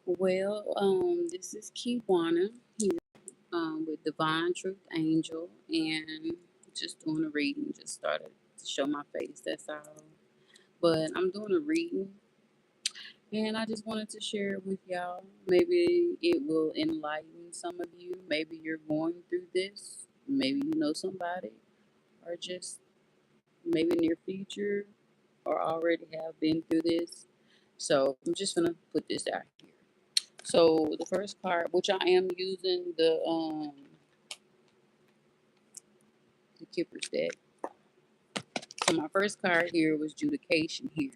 Well, this is Kiwana here with Divine Truth Angel, and just doing a reading. Just started to show my face, that's all. But I'm doing a reading, and I just wanted to share it with y'all. Maybe it will enlighten some of you. Maybe you're going through this. Maybe you know somebody, or just maybe near future, or already have been through this. So I'm just gonna put this out here. So the first card, which I am using the Kipper's deck. So my first card here was Judication here.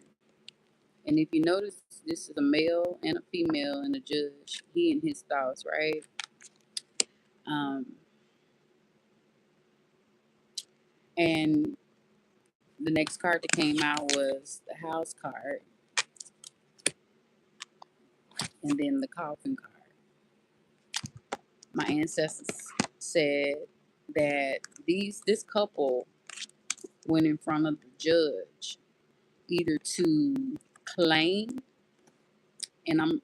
And if you notice, this is a male and a female and a judge. He and his thoughts, right? Um, and the next card that came out was the house card, and then the coffin card. My ancestors said that this couple went in front of the judge either to claim and I'm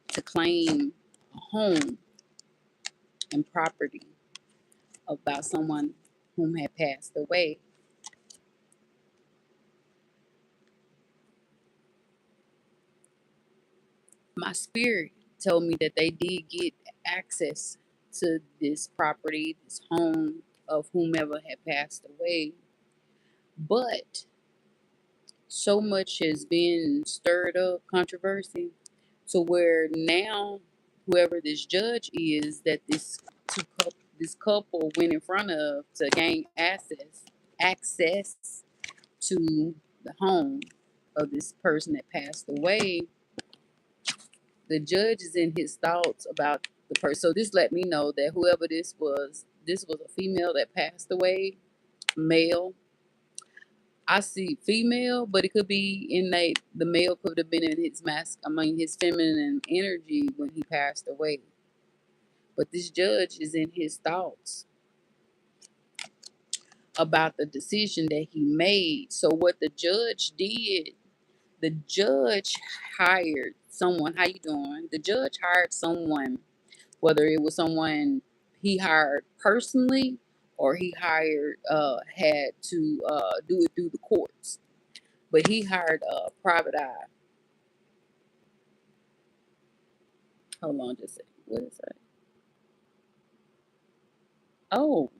to claim a home and property about someone whom had passed away. My spirit told me that they did get access to this property, this home of whomever had passed away, but so much has been stirred up, controversy, to where now whoever this judge is that this couple went in front of to gain access to the home of this person that passed away. The judge is in his thoughts about the person. So this let me know that whoever this was a female that passed away, male. I see female, but it could be innate. The male could have been in his his feminine energy when he passed away. But this judge is in his thoughts about the decision that he made. So what the judge did, the judge hired someone. How you doing? The judge hired someone, whether it was someone he hired personally or he hired had to do it through the courts. But he hired a private eye. Hold on just a second. What is that? Oh,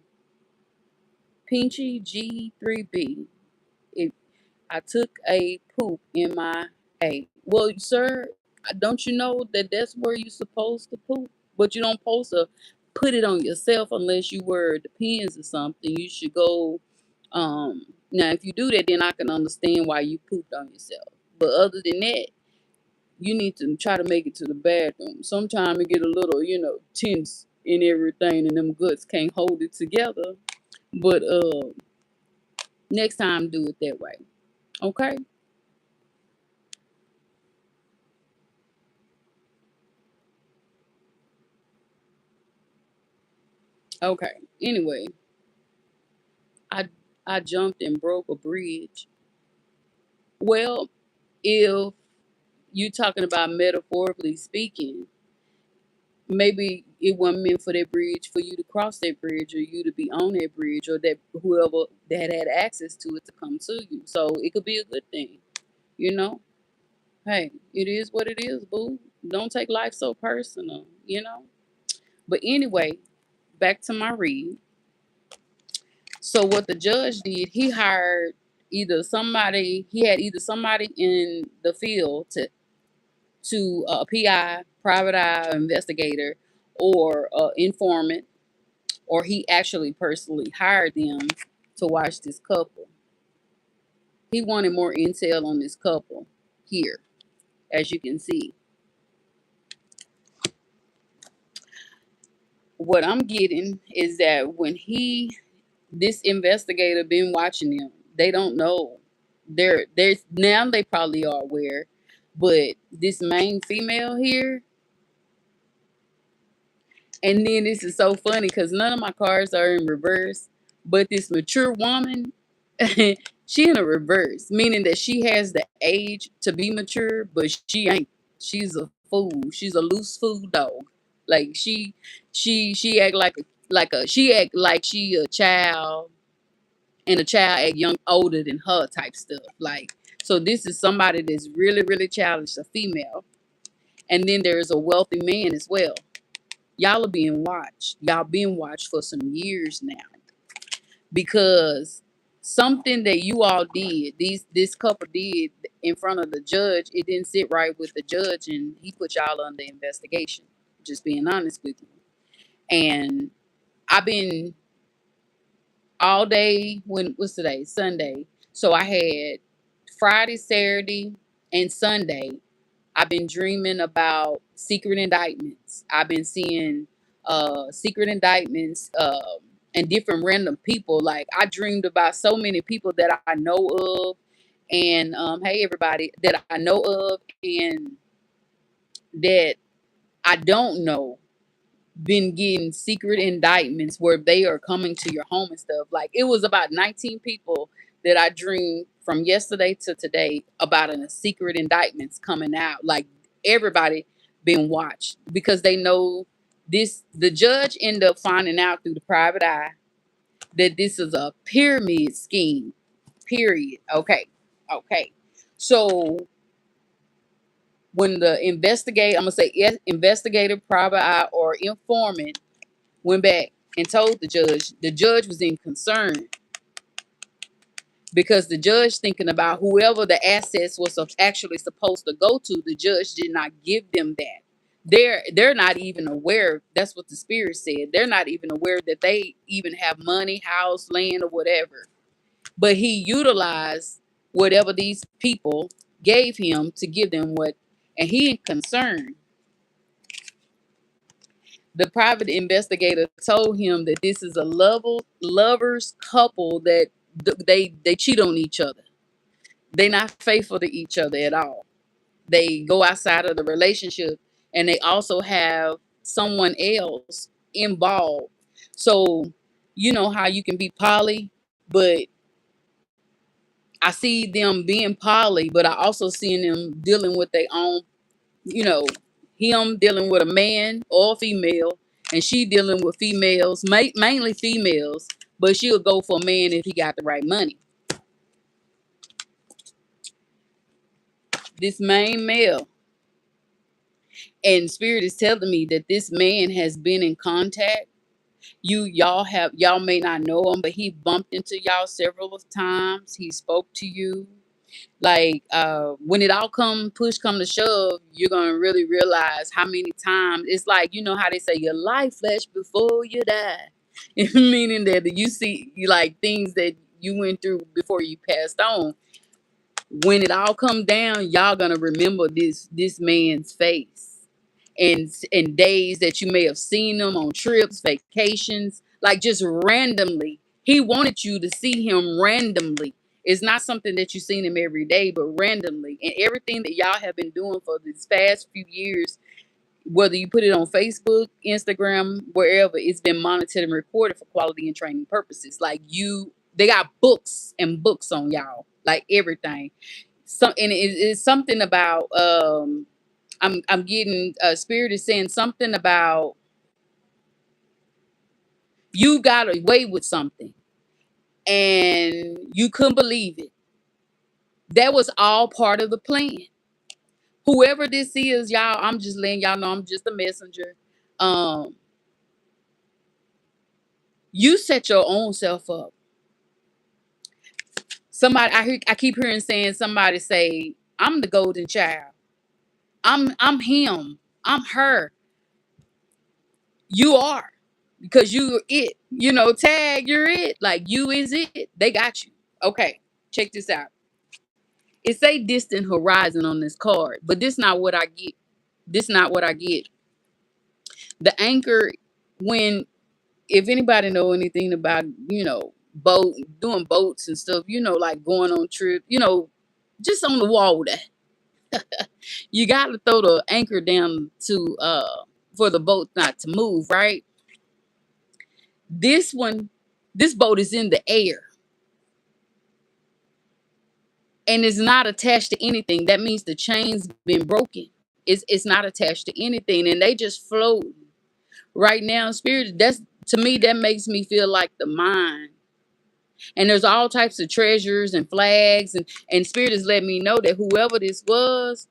Pinchy G3B. If I took a poop in my A. Well, sir, don't you know that that's where you're supposed to poop? But you don't supposed to put it on yourself unless you wear depends or something. You should go. Now, if you do that, then I can understand why you pooped on yourself. But other than that, you need to try to make it to the bathroom. Sometimes it get a little, tense in everything, and them guts can't hold it together. But next time, do it that way. Okay. Okay. Anyway, I I jumped and broke a bridge. Well, if you talking about metaphorically speaking, maybe it wasn't meant for that bridge for you to cross that bridge or you to be on that bridge or that whoever that had access to it to come to you. So it could be a good thing, you know. Hey, it is what it is, boo. Don't take life so personal. But anyway, back to my read. So what the judge did, he hired he had either somebody in the field to a PI, private eye investigator, or informant, or he actually personally hired them to watch this couple. He wanted more intel on this couple here, as you can see. What I'm getting is that this investigator been watching them, they don't know. There's now they probably are aware, but this main female here, and then this is so funny because none of my cards are in reverse, but this mature woman, she in a reverse, meaning that she has the age to be mature, but she ain't. She's a fool. She's a loose fool dog. Like she act she act like she a child, and a child act young older than her type stuff. Like, so this is somebody that's really, really childish, a female. And then there's a wealthy man as well. Y'all are being watched. Y'all being watched for some years now, because something that you all did, this couple did in front of the judge, it didn't sit right with the judge, and he put y'all under investigation. Just being honest with you. And I've been all day. When what's today? Sunday. So I had Friday, Saturday, and Sunday. I've been dreaming about secret indictments. I've been seeing secret indictments, and different random people. Like, I dreamed about so many people that I know of, and hey everybody that I know of and that I don't know, been getting secret indictments where they are coming to your home and stuff. Like, it was about 19 people that I dreamed from yesterday to today about a secret indictments coming out. Like, everybody been watched because they know this. The judge ended up finding out through the private eye that this is a pyramid scheme. Period. Okay. Okay. So when I'm gonna say investigator, private eye, or informant went back and told the judge was in concern because the judge thinking about whoever the assets was actually supposed to go to. The judge did not give them that. They're not even aware. That's what the spirit said. They're not even aware that they even have money, house, land, or whatever. But he utilized whatever these people gave him to give them what, and he in concern. The private investigator told him that this is a lovers couple that they cheat on each other. They're not faithful to each other at all. They go outside of the relationship, and they also have someone else involved. So you know how you can be poly, but I see them being poly, but I also see them dealing with their own, you know, him dealing with a man or a female, and she dealing with females, mainly females, but she'll go for a man if he got the right money. This main male, and spirit is telling me that this man has been in contact. Y'all may not know him, but he bumped into y'all several times. He spoke to you. Like, when it all push come to shove, you're gonna really realize how many times. It's like, you know how they say your life flash before you die. Meaning that you see, like, things that you went through before you passed on. When it all come down, y'all gonna remember this man's face, and days that you may have seen him on trips, vacations, like just randomly. He wanted you to see him randomly. It's not something that you seen him every day, but randomly. And everything that y'all have been doing for these past few years, whether you put it on Facebook, Instagram, wherever, it's been monitored and recorded for quality and training purposes. Like, they got books and books on y'all, like everything. And it's something about I'm getting spirit is saying something about you got away with something and you couldn't believe it. That was all part of the plan. Whoever this is, y'all, I'm just letting y'all know I'm just a messenger. Um, you set your own self up. I keep hearing saying somebody say, I'm the golden child. I'm him. I'm her. You are. Because you're it. Tag, you're it. Like, you is it. They got you. Okay, check this out. It say distant horizon on this card, but this not what I get. This not what I get. The anchor, when if anybody know anything about, boat doing boats and stuff, like going on trip, just on the water, you got to throw the anchor down to for the boat not to move, right? This one, this boat is in the air and is not attached to anything. That means the chain's been broken. It's not attached to anything, and they just float right now. Spirit, that's to me, that makes me feel like the mind. And there's all types of treasures and flags, and Spirit has let me know that whoever this was,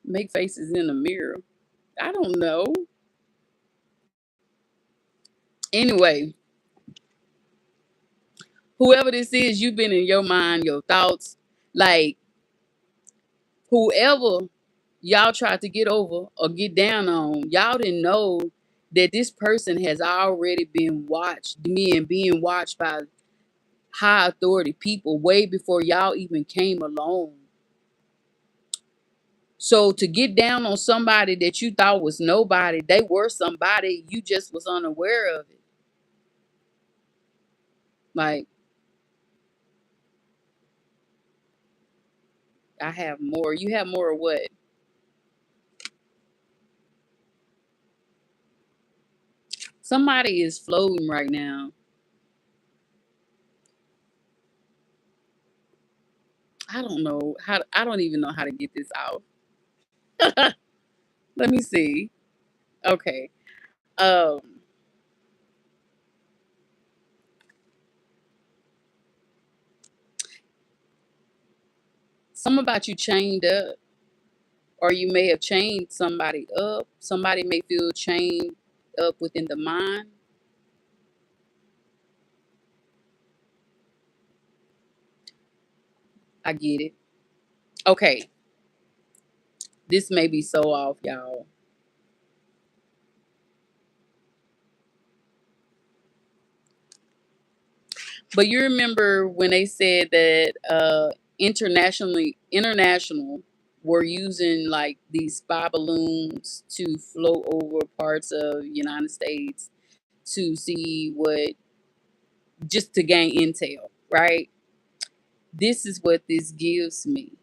make faces in the mirror. I don't know. Anyway, whoever this is, you've been in your mind, your thoughts, like whoever y'all tried to get over or get down on, y'all didn't know that this person has already been watched, being watched by high authority people way before y'all even came along. So to get down on somebody that you thought was nobody, they were somebody, you just was unaware of it. Like, I have more. You have more of what? Somebody is floating right now. I don't know how. I don't even know how to get this out. Let me see. Okay. Um. Some about you chained up, or you may have chained somebody up. Somebody may feel chained up within the mind. I get it. Okay. This may be so off, y'all. But you remember when they said that international were using like these spy balloons to float over parts of United States to see what, just to gain intel, right? This is what this gives me.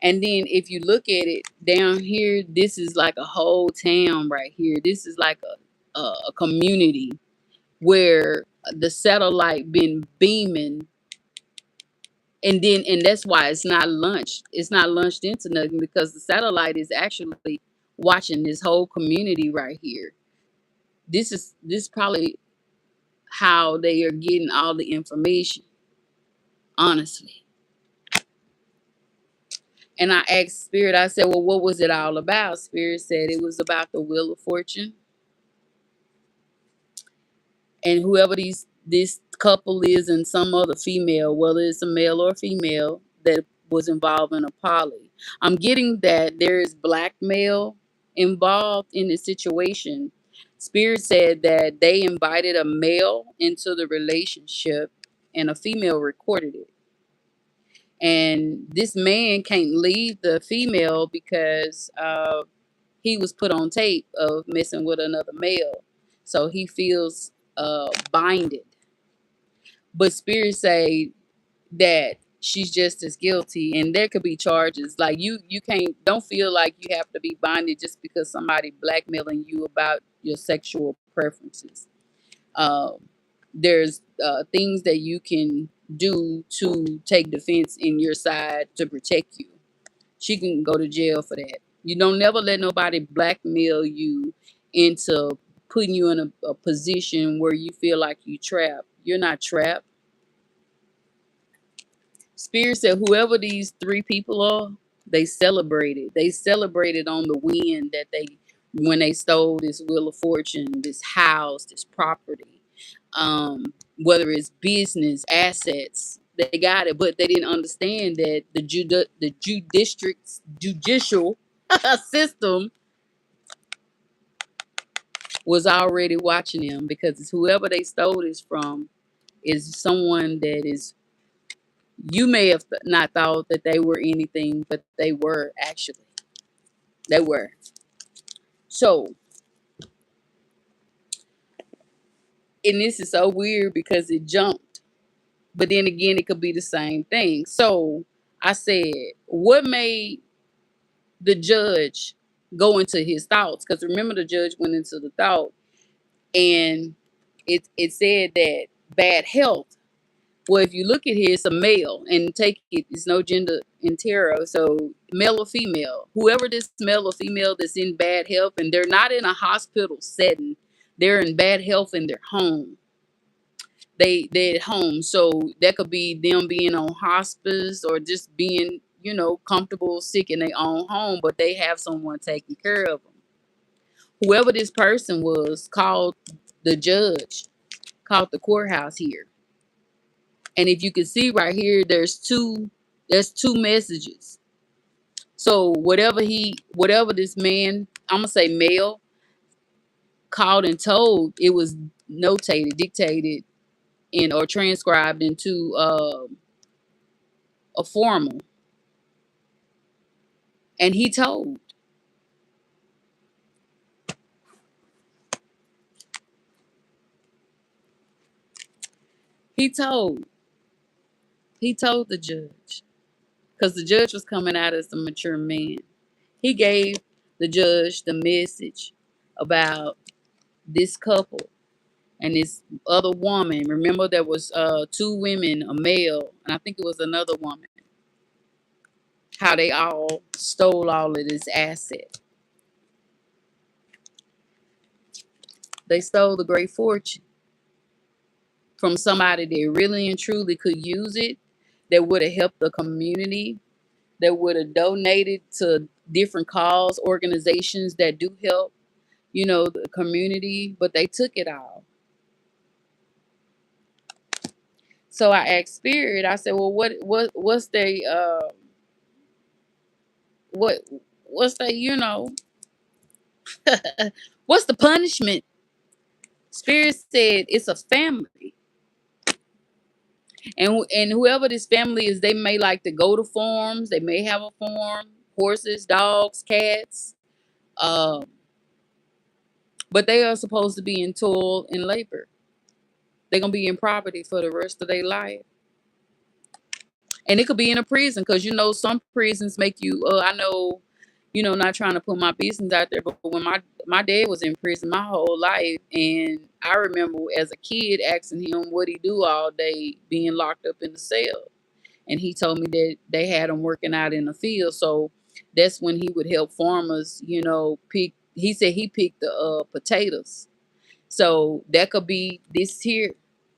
And then if you look at it down here, this is like a whole town right here. This is like a community where the satellite been beaming, and that's why it's not launched into nothing, because the satellite is actually watching this whole community right here. This probably how they are getting all the information, honestly. And I asked Spirit, I said, well, what was it all about? Spirit said it was about the Wheel of Fortune, and whoever this couple is, and some other female, whether it's a male or female, that was involved in a poly. I'm getting that there is blackmail involved in the situation. Spirit said that they invited a male into the relationship, and a female recorded it. And this man can't leave the female because he was put on tape of messing with another male. So he feels binded. But spirits say that she's just as guilty, and there could be charges. Like you can't, don't feel like you have to be binded just because somebody blackmailing you about your sexual preferences. Um, there's things that you can do to take defense in your side to protect you. She can go to jail for that. You don't never let nobody blackmail you into putting you in a position where you feel like you trapped. You're not trapped. Spirit said whoever these three people are, they celebrated. They celebrated on the win that they, when they stole this Wheel of Fortune, this house, this property, whether it's business, assets, they got it. But they didn't understand that judicial system was already watching them, because it's whoever they stole this from is someone that is, you may have not thought that they were anything, but they were actually. They were. So, and this is so weird because it jumped, but then again, it could be the same thing. So I said, what made the judge go into his thoughts? Because remember, the judge went into the thought, and it said that bad health. Well, if you look at here, it's a male, and take it, it's no gender in tarot. So male or female, whoever this male or female that's in bad health, and they're not in a hospital setting, they're in bad health in their home. They're at home, so that could be them being on hospice or just being, comfortable sick in their own home, but they have someone taking care of them. Whoever this person was called the judge, called the courthouse here. And if you can see right here, there's two messages. So whatever this man, I'm gonna say male, called and told, it was notated, dictated, in or transcribed into a formal, and he told he told the judge, because the judge was coming out as a mature man. He gave the judge the message about this couple and this other woman. Remember, there was two women, a male, and I think it was another woman. How they all stole all of this asset. They stole the great fortune from somebody that really and truly could use it, that would have helped the community, that would have donated to different cause organizations that do help, the community, but they took it all. So I asked Spirit, I said, well, what's they what what's they, what's the punishment? Spirit said it's a family. And whoever this family is, they may like to go to farms, they may have a farm, horses, dogs, cats, um, but they are supposed to be in toil and labor. They're gonna be in poverty for the rest of their life. And it could be in a prison, because some prisons make you I know, not trying to put my business out there, but when my dad was in prison my whole life, and I remember as a kid asking him what he do all day being locked up in the cell, and he told me that they had him working out in the field. So that's when he would help farmers, pick. He said he picked the potatoes. So that could be this here,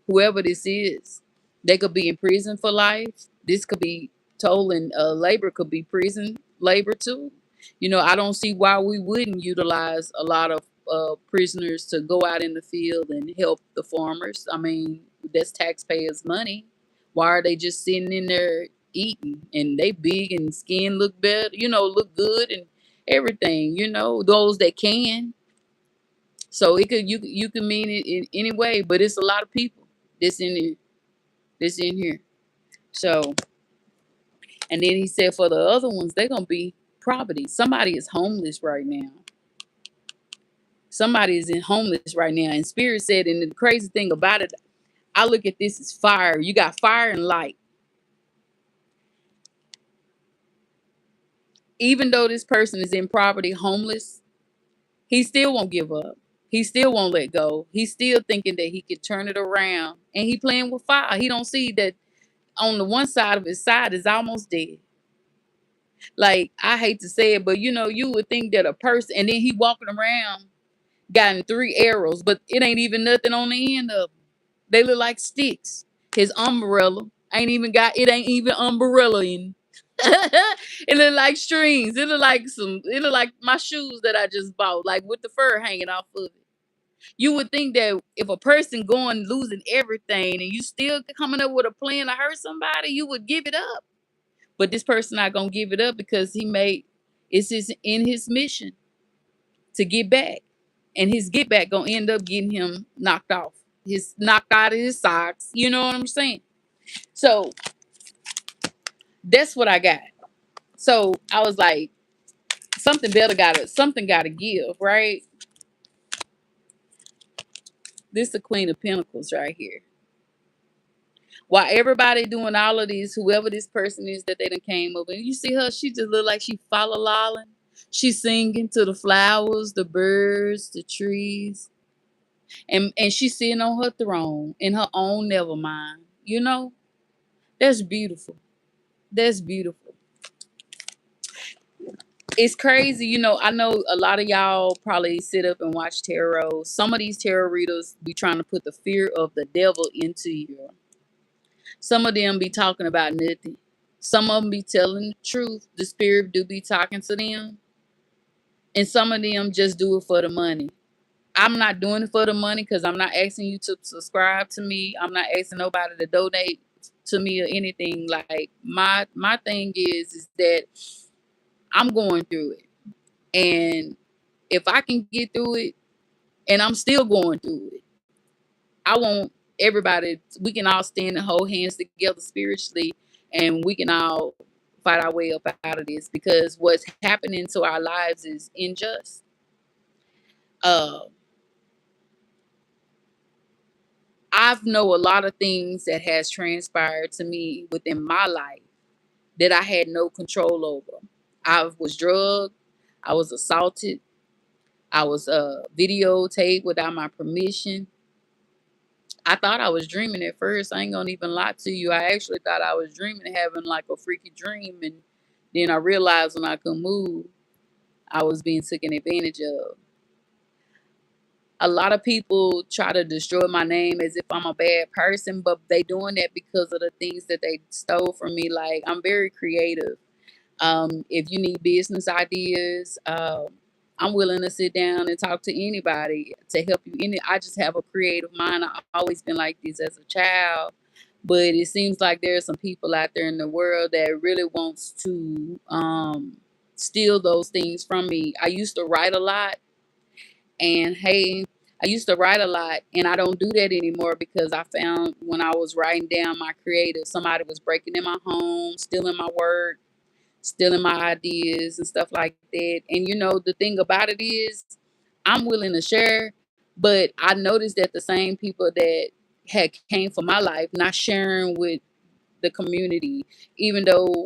whoever this is. They could be in prison for life. This could be stolen labor, could be prison labor too. I don't see why we wouldn't utilize a lot of prisoners to go out in the field and help the farmers. I mean, that's taxpayers' money. Why are they just sitting in there eating? And they big and skin look better, look good and everything. Those that can. So it could you can mean it in any way, but it's a lot of people that's in here. That's in here. So, and then he said for the other ones, they're gonna be poverty. Somebody is homeless right now. Somebody is in homeless right now. And Spirit said, and the crazy thing about it, I look at this as fire. You got fire and light. Even though this person is in poverty, homeless, he still won't give up. He still won't let go. He's still thinking that he could turn it around. And he playing with fire. He don't see that on the one side of his side is almost dead. Like, I hate to say it, but you would think that a person, and then he walking around gotten 3 arrows, but it ain't even nothing on the end of them. They look like sticks. His umbrella it ain't even umbrella in. It look like strings. It look like my shoes that I just bought, like with the fur hanging off of it. You would think that if a person going losing everything and you still coming up with a plan to hurt somebody, you would give it up. But this person not gonna give it up, because it's in his mission to get back, and his get back gonna end up getting him knocked off, his knocked out of his socks. You know what I'm saying? So that's what I got. So I was like, something gotta give, right? This is the Queen of Pentacles right here. While everybody doing all of these, whoever this person is that they done came over, and you see her, she just look like she follow lolling. She's singing to the flowers, the birds, the trees, and she's sitting on her throne in her own never mind. That's beautiful. That's beautiful. It's crazy, I know a lot of y'all probably sit up and watch tarot. Some of these tarot readers be trying to put the fear of the devil into you. Some of them be talking about nothing. Some of them be telling the truth. The spirit do be talking to them. And some of them just do it for the money. I'm not doing it for the money because I'm not asking you to subscribe to me. I'm not asking nobody to donate to me or anything. Like my thing is that I'm going through it. And if I can get through it and I'm still going through it, I want everybody, we can all stand and hold hands together spiritually and we can all fight our way up out of this because what's happening to our lives is unjust. Uh, I've know a lot of things that has transpired to me within my life that I had no control over. I was drugged, I was assaulted, I was videotaped without my permission. I thought I was dreaming at first. I ain't gonna even lie to you. I actually thought I was dreaming, having like a freaky dream, and then I realized when I could move, I was being taken advantage of. A lot of people try to destroy my name as if I'm a bad person, but they doing that because of the things that they stole from me. Like I'm very creative. If you need business ideas, I'm willing to sit down and talk to anybody to help you. I just have a creative mind. I've always been like this as a child, but it seems like there are some people out there in the world that really wants to steal those things from me. I used to write a lot, and hey, I used to write a lot, and I don't do that anymore because I found when I was writing down my creative, somebody was breaking in my home, stealing my work, stealing my ideas and stuff like that. And the thing about it is, I'm willing to share, but I noticed that the same people that had came for my life not sharing with the community, even though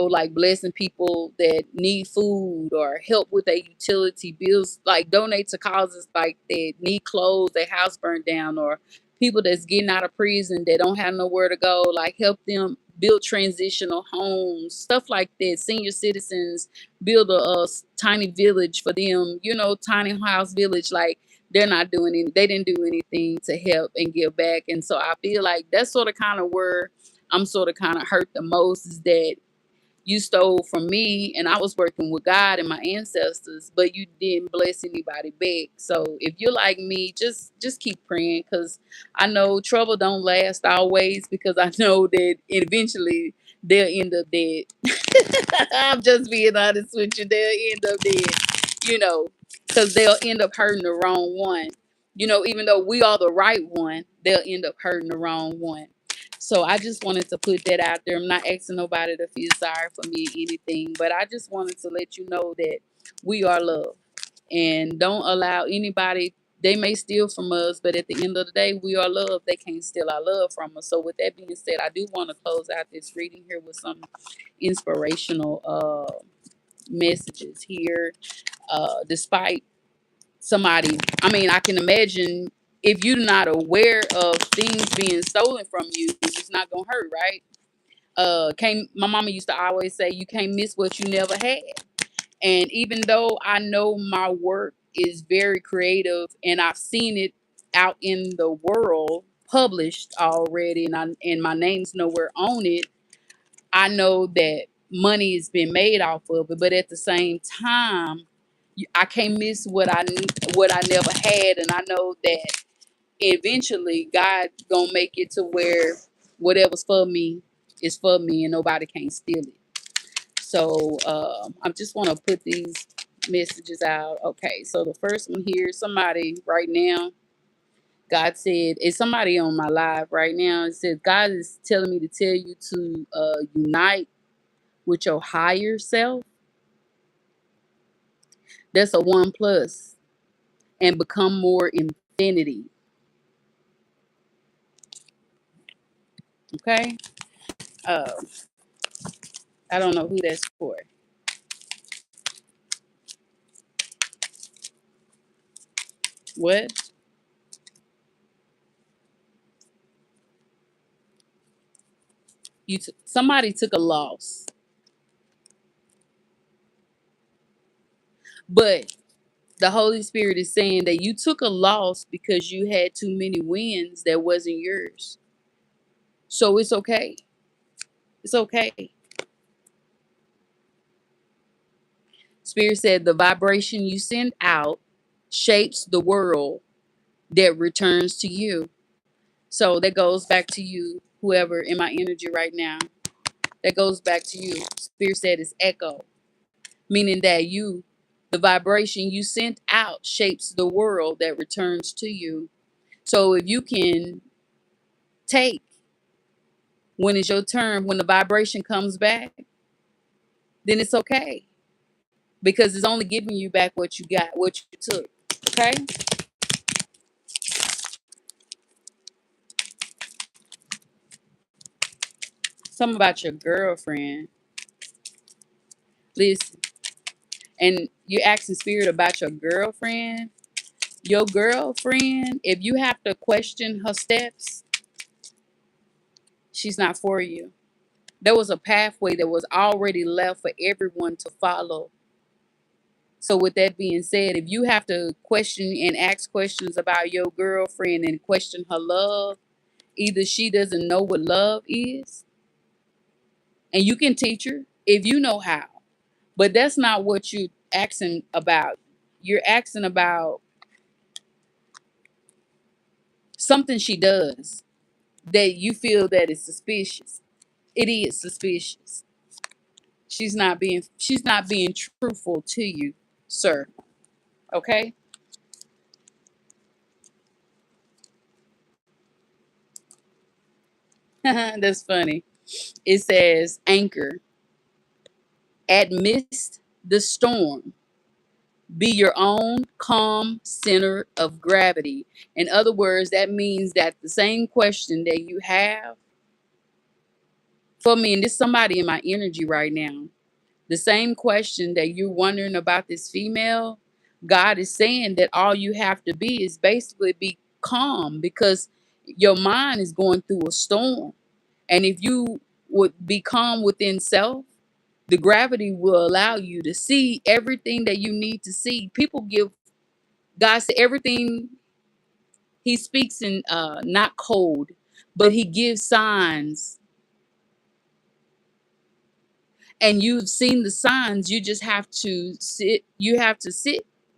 like blessing people that need food or help with their utility bills, like donate to causes like that need clothes, their house burned down, or people that's getting out of prison that don't have nowhere to go, like help them build transitional homes, stuff like that. Senior citizens build a tiny village for them, tiny house village. Like they're not doing any, they didn't do anything to help and give back. And so I feel like that's sort of kind of where I'm sort of kind of hurt the most, is that you stole from me and I was working with God and my ancestors, but you didn't bless anybody back. So if you're like me, just keep praying, because I know trouble don't last always, because I know that eventually they'll end up dead. I'm just being honest with you. They'll end up dead, you know, because they'll end up hurting the wrong one. Even though we are the right one, they'll end up hurting the wrong one. So I just wanted to put that out there. I'm not asking nobody to feel sorry for me or anything, but I just wanted to let you know that we are loved. And don't allow anybody, they may steal from us, but at the end of the day, we are loved. They can't steal our love from us. So with that being said, I do want to close out this reading here with some inspirational messages here. Despite somebody, I mean, I can imagine if you're not aware of things being stolen from you, it's not gonna hurt, right? Can't My mama used to always say you can't miss what you never had. And even though I know my work is very creative and I've seen it out in the world published already, and my name's nowhere on it, I know that money has been made off of it. But at the same time, I can't miss what I never had, and I know that eventually God gonna make it to where whatever's for me is for me, and nobody can steal it. So I just want to put these messages out. Okay, so the first one here, somebody right now, God said, it's somebody on my live right now. It says God is telling me to tell you to unite with your higher self. That's a one plus, and become more infinity. Okay. Uh, I don't know who that's for. What? Somebody took a loss, but the Holy Spirit is saying that you took a loss because you had too many wins that wasn't yours. So it's okay. It's okay. Spirit said the vibration you send out shapes the world that returns to you. So that goes back to you, whoever in my energy right now. That goes back to you. Spirit said it's echo, meaning that the vibration you sent out shapes the world that returns to you. So if you can take when it's your turn, when the vibration comes back, then it's okay because it's only giving you back what you got, what you took. Okay? Something about your girlfriend. Listen, and you're asking spirit about your girlfriend. Your girlfriend, if you have to question her steps, she's not for you. There was a pathway that was already left for everyone to follow. So, with that being said, if you have to question and ask questions about your girlfriend and question her love, either she doesn't know what love is, and you can teach her if you know how, but that's not what you're asking about. You're asking about something she does that you feel that is suspicious. It is suspicious. She's not being truthful to you, sir. Okay? That's funny. It says anchor, amidst the storm, be your own calm center of gravity. In other words, that means that the same question that you have for me, and this somebody in my energy right now, the same question that you're wondering about this female, God is saying that all you have to be is basically be calm because your mind is going through a storm. And if you would be calm within self, the gravity will allow you to see everything that you need to see. People give God said everything he speaks in not code, but he gives signs and you've seen the signs. You just have to sit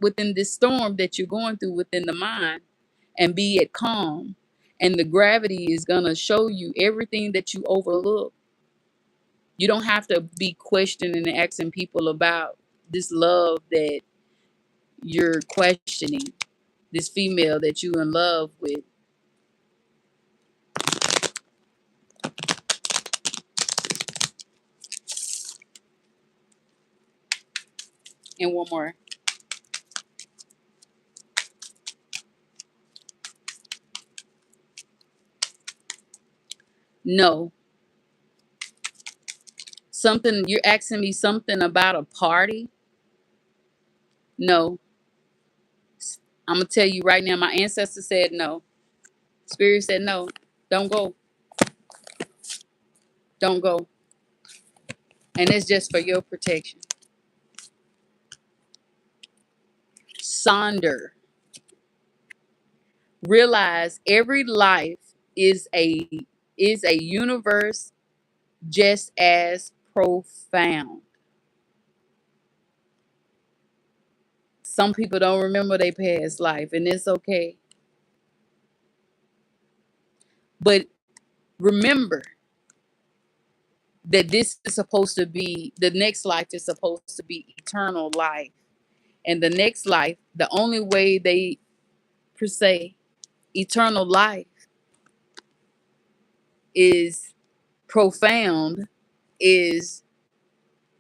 within this storm that you're going through within the mind and be at calm, and the gravity is going to show you everything that you overlook. You don't have to be questioning and asking people about this love that you're questioning, this female that you in love with. And one more. No. Something you're asking me something about a party? No. I'm gonna tell you right now, my ancestor said no. Spirit said no. Don't go. Don't go. And it's just for your protection. Sonder. Realize every life is a universe just as profound. Some people don't remember their past life, and it's okay. But remember that this is supposed to be the next life is supposed to be eternal life. And the next life, the only way they per se eternal life is profound is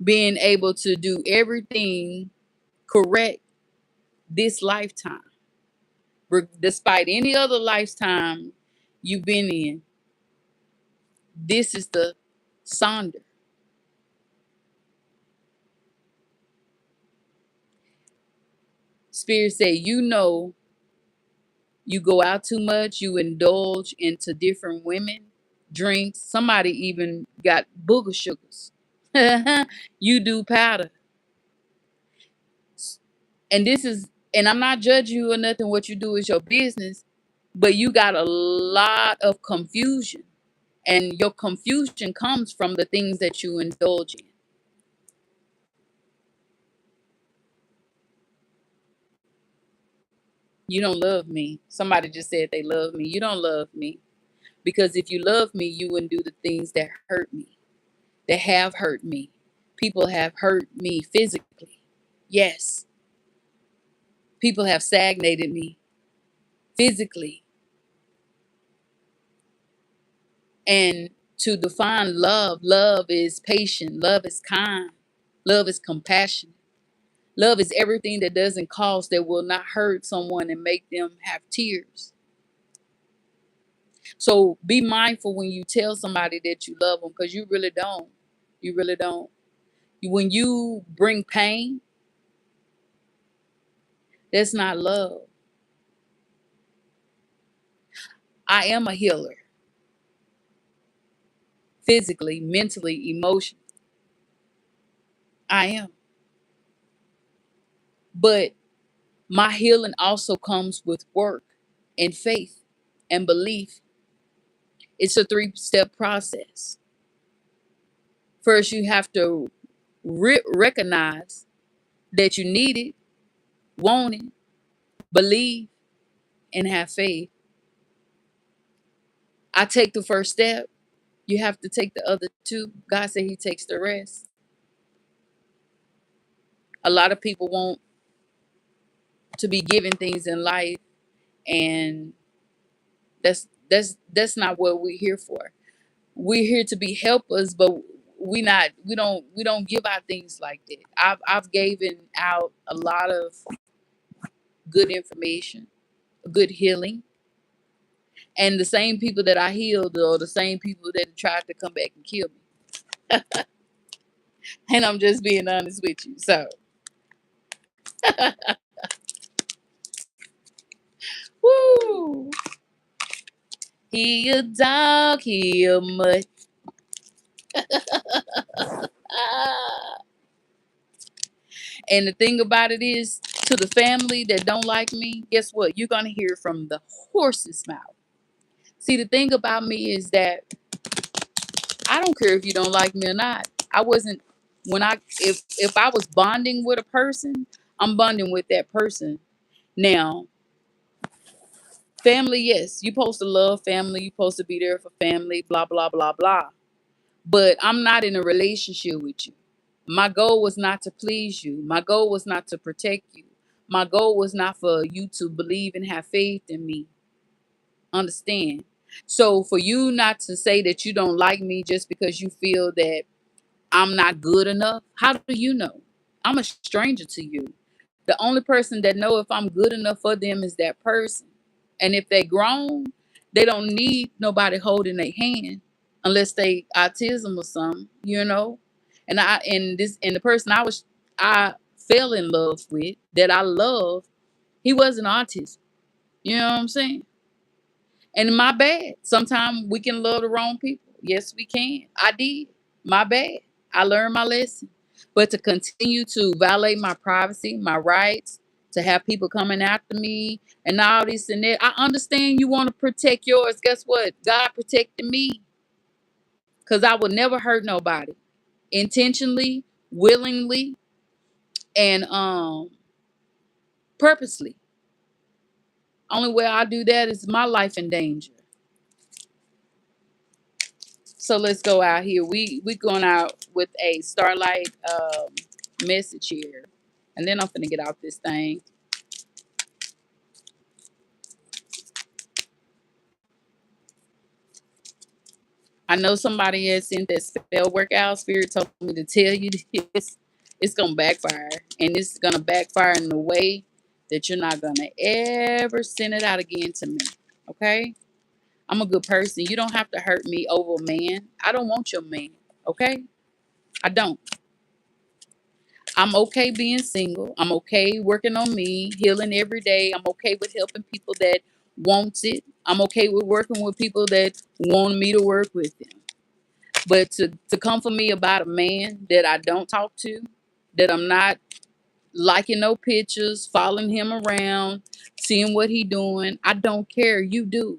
being able to do everything correct this lifetime. Despite any other lifetime you've been in, this is the sonder. Spirit say, you go out too much, you indulge into different women, drinks. Somebody even got booger sugars. You do powder. And this is, and I'm not judging you or nothing. What you do is your business, but you got a lot of confusion. And your confusion comes from the things that you indulge in. You don't love me. Somebody just said they love me. You don't love me. Because if you love me, you wouldn't do the things that hurt me, that have hurt me. People have hurt me physically. Yes. People have stagnated me physically. And to define love, love is patient, love is kind, love is compassionate. Love is everything that doesn't cost, that will not hurt someone and make them have tears. So be mindful when you tell somebody that you love them, because you really don't. You really don't. When you bring pain, that's not love. I am a healer, physically, mentally, emotionally. I am. But my healing also comes with work and faith and belief. It's a 3-step process. First, you have to recognize that you need it, want it, believe, and have faith. I take the first step. You have to take the other two. God said He takes the rest. A lot of people want to be given things in life, and that's not what we're here for. We're here to be helpers, but we don't give out things like that. I've given out a lot of good information, good healing, and the same people that I healed are the same people that tried to come back and kill me. And I'm just being honest with you. So, woo! He a dog, he a mutt. Ah. And the thing about it is, to the family that don't like me, guess what? You're gonna hear from the horse's mouth. See, the thing about me is that I don't care if you don't like me or not. I wasn't when I if I was bonding with a person, I'm bonding with that person. Now, family, yes, you supposed to love family, you supposed to be there for family, blah blah blah blah. But I'm not in a relationship with you. My goal was not to please you. My goal was not to protect you. My goal was not for you to believe and have faith in me. Understand? So for you not to say that you don't like me just because you feel that I'm not good enough, how do you know? I'm a stranger to you. The only person that know if I'm good enough for them is that person. And if they grown, they don't need nobody holding their hand unless they autism or something, you know. And the person I fell in love with, that I love, he wasn't autism. You know what I'm saying? And my bad. Sometimes we can love the wrong people. Yes, we can. I did. My bad. I learned my lesson. But to continue to violate my privacy, my rights, to have people coming after me and all this and that, I understand you want to protect yours. Guess what? God protected me, because I would never hurt nobody intentionally, willingly, and purposely. Only way I do that is my life in danger. So let's go out here. We going out with a Starlight message here, and then I'm finna get out this thing. I know somebody has sent that spell workout. Spirit told me to tell you this. It's gonna backfire, and it's gonna backfire in a way that you're not gonna ever send it out again to me. Okay? I'm a good person. You don't have to hurt me over a man. I don't want your man. Okay? I don't. I'm okay being single. I'm okay working on me, healing every day. I'm okay with helping people that wants it. I'm okay with working with people that want me to work with them. But to come for me about a man that I don't talk to, that I'm not liking no pictures, following him around, seeing what he doing, I don't care. You do.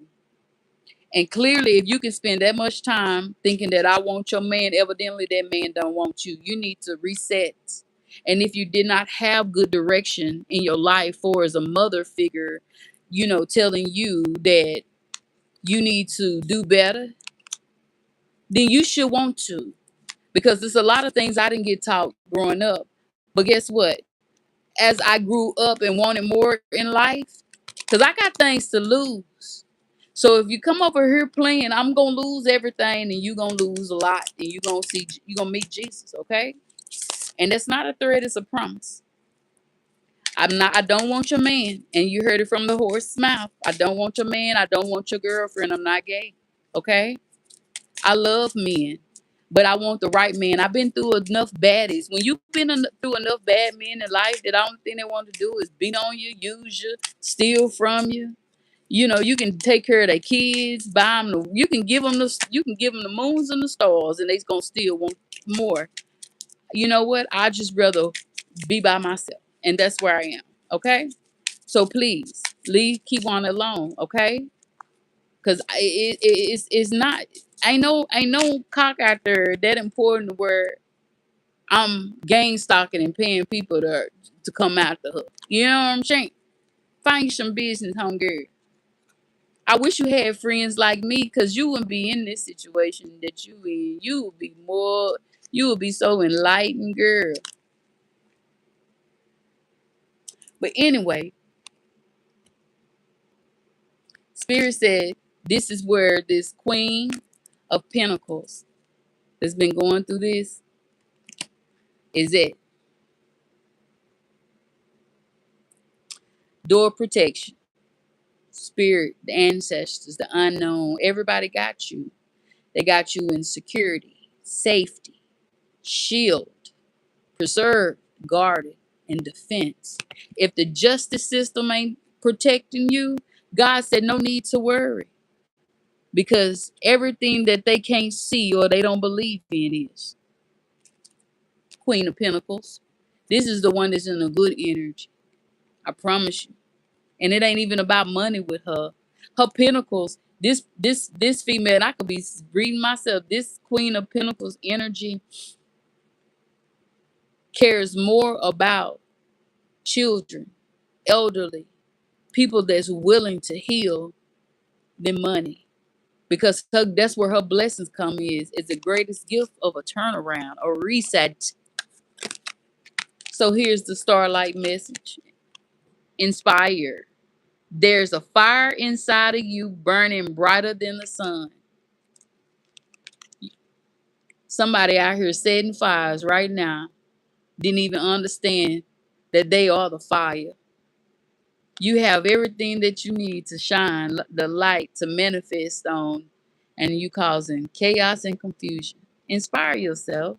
And clearly, if you can spend that much time thinking that I want your man, evidently that man don't want you. You need to reset. And if you did not have good direction in your life, or as a mother figure, telling you that you need to do better, then you should want to. Because there's a lot of things I didn't get taught growing up. But guess what? As I grew up and wanted more in life, because I got things to lose. So if you come over here playing, I'm gonna lose everything, and you gonna lose a lot, and you gonna meet Jesus, okay? And that's not a threat; it's a promise. I don't want your man, and you heard it from the horse's mouth. I don't want your man. I don't want your girlfriend. I'm not gay, okay? I love men, but I want the right man. I've been through enough baddies. When you've been through enough bad men in life, that the only thing they want to do is beat on you, use you, steal from you. You can take care of their kids, buy them you can give them the moons and the stars, and they's gonna still want more. You know what? I just rather be by myself, and that's where I am. Okay, so please keep on alone. Okay, because it's not. I know cock out there that important where I'm gang stalking and paying people to come after her. You know what I'm saying? Find you some business, homegirl. I wish you had friends like me, because you wouldn't be in this situation that you in. You would be so enlightened, girl. But anyway, Spirit said this is where this Queen of Pentacles that's been going through this is it. Door protection, spirit, the ancestors, the unknown. Everybody got you. They got you in security, safety, shield, preserved, guarded, and defense. If the justice system ain't protecting you, God said no need to worry, because everything that they can't see or they don't believe in is Queen of Pentacles. This is the one that's in a good energy. I promise you. And it ain't even about money with her. Her pentacles, this female, and I could be reading myself, this Queen of Pentacles energy cares more about children, elderly, people that's willing to heal than money. Because that's where her blessings come is the greatest gift of a turnaround, a reset. So here's the starlight message. Inspire. There's a fire inside of you burning brighter than the sun. Somebody out here setting fires right now didn't even understand that they are the fire. You have everything that you need to shine the light to manifest on, and you causing chaos and confusion. Inspire yourself.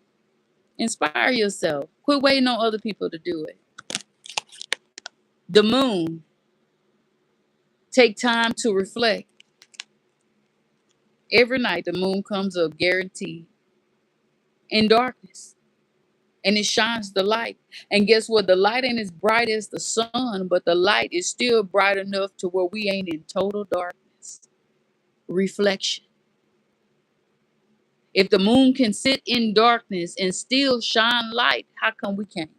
Inspire yourself. Quit waiting on other people to do it. The moon. Take time to reflect. Every night the moon comes up guaranteed in darkness, and it shines the light. And guess what? The light ain't as bright as the sun, but the light is still bright enough to where we ain't in total darkness. Reflection. If the moon can sit in darkness and still shine light, how come we can't?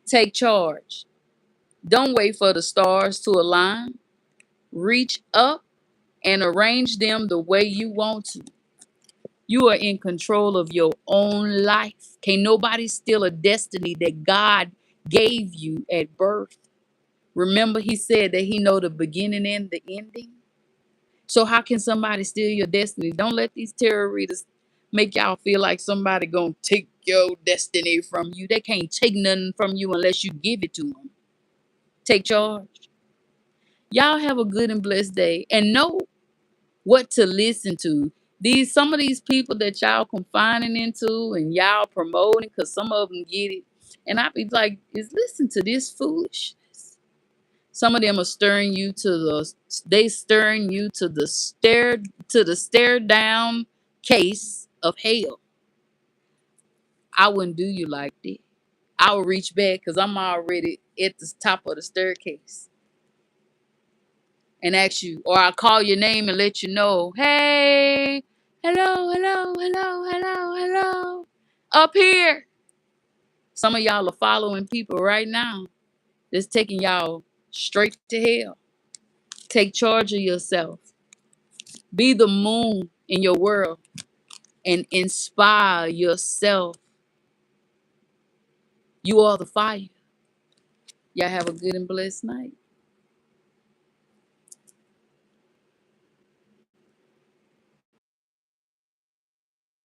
Take charge. Don't wait for the stars to align. Reach up and arrange them the way you want to. You are in control of your own life. Can't nobody steal a destiny that God gave you at birth. Remember, he said that he know the beginning and the ending. So how can somebody steal your destiny? Don't let these tarot readers make y'all feel like somebody gonna take your destiny from you. They can't take nothing from you unless you give it to them. Take charge. Y'all have a good and blessed day, and know what to listen to. Some of these people that y'all confining into and y'all promoting, because some of them get it. And I be like, is listen to this foolishness. Some of them are stirring you to the stare down case of hell. I wouldn't do you like that. I would reach back because I'm already at the top of the staircase and ask you, or I'll call your name and let you know, hey, hello, hello, hello, hello, hello, up here. Some of y'all are following people right now that's taking y'all straight to hell. Take charge of yourself. Be the moon in your world and inspire yourself. You are the fire. Y'all have a good and blessed night.